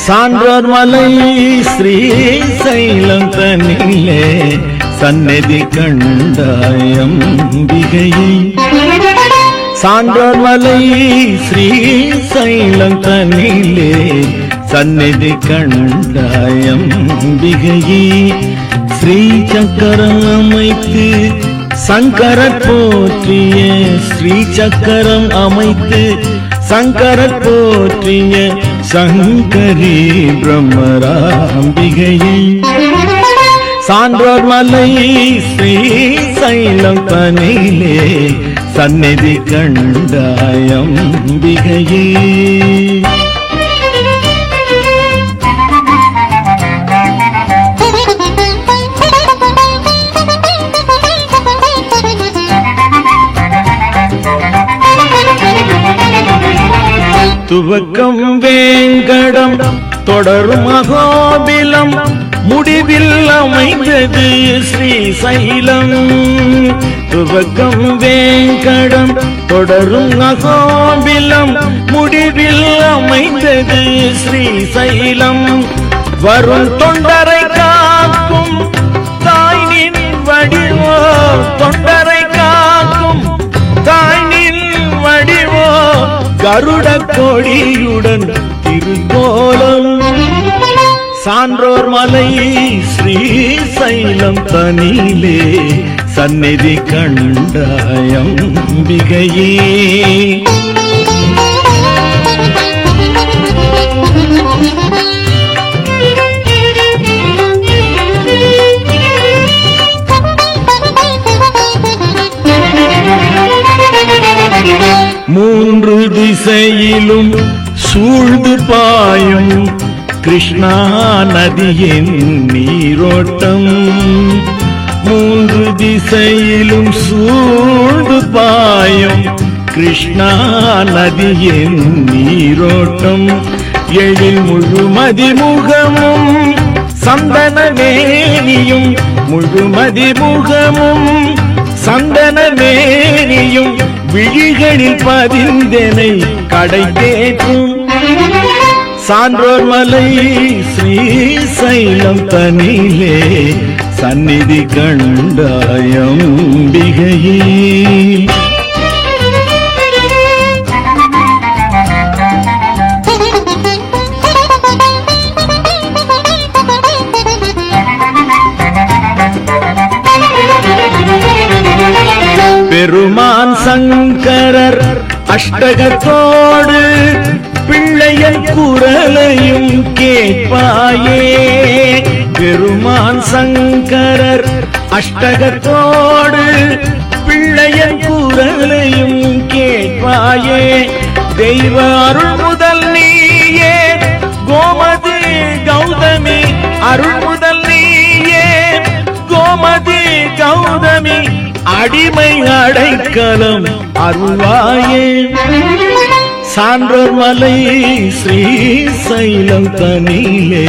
சான்றோர் மலை ஸ்ரீ சைலம் தனிலே சந்நிதி கண்டாயம் அம்பிகையை. சான்றோர் மலை ஸ்ரீ சைலம் தனிலே சந்நிதி கண்டாயம் அம்பிகையை. ஸ்ரீ சக்கரம் அமைத்து சங்கரர் போற்றிய ஸ்ரீ சக்கரம் அமைத்து சங்கரர் போற்றிய சங்கரி பிரம்மராம்பிகையை. சான்றோர் மலை ஸ்ரீ சைலம் தனிலே சந்நிதி கண்டாயம் அம்பிகையை. துவக்கம் வேங்கடம் தொடரும் அகோபிலம் முடிவில் அமைந்தது ஸ்ரீ சைலம். துவக்கம் வேங்கடம் தொடரும் அகோபிலம் முடிவில் அமைந்தது ஸ்ரீ சைலம். வரும் தொண்டரை காக்கும் தாய்நின் வடிவோ தொண்டரை காக்கும் தாய்நின் வடிவோ கருட கொடியுடன் திருக்கோலம். சான்றோர் மலை ஸ்ரீ சைலம் தனிலே சந்நிதி கண்டாயம் அம்பிகையே. மூன்று திசையிலும் சூழ்ந்து பாயும் கிருஷ்ணா நதியின் நீரோட்டம். மூன்று திசையிலும் சூழ்ந்து பாயும் கிருஷ்ணா நதியின் நீரோட்டம். எழில் முழுமதி முகமும் சந்தன வேணியும் முழுமதி முகமும் சந்தன வேணியும் விழிகளில் பதிந்தனை கடை தேற்றும். சான்றோர் மலை ஸ்ரீ சைலம் தனிலே சந்நிதி கண்டாயம் அம்பிகையே. பெருமான் சங்கரர் அஷ்டகத்தோடு பிள்ளையன் குரலையும் கேட்பாயே. பெருமான் சங்கரர் அஷ்டகத்தோடு பிள்ளையன் குரலையும் கேட்பாயே. தெய்வ அருள் முதல் நீயே கோமதி கௌதமி அருள் முதல் நீயே கோமதி கௌதமி அடிமை அடைக்கலம் அருள்வாயே. சான்றோர் மலை ஸ்ரீ சைலம் தனிலே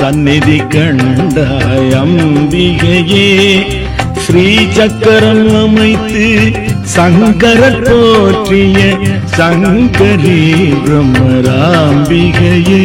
சந்நிதி கண்டாயம் அம்பிகையே. ஸ்ரீ சக்கரம் அமைத்து சங்கரர் போற்றிய சங்கரி பிரம்மராம்பிகையே.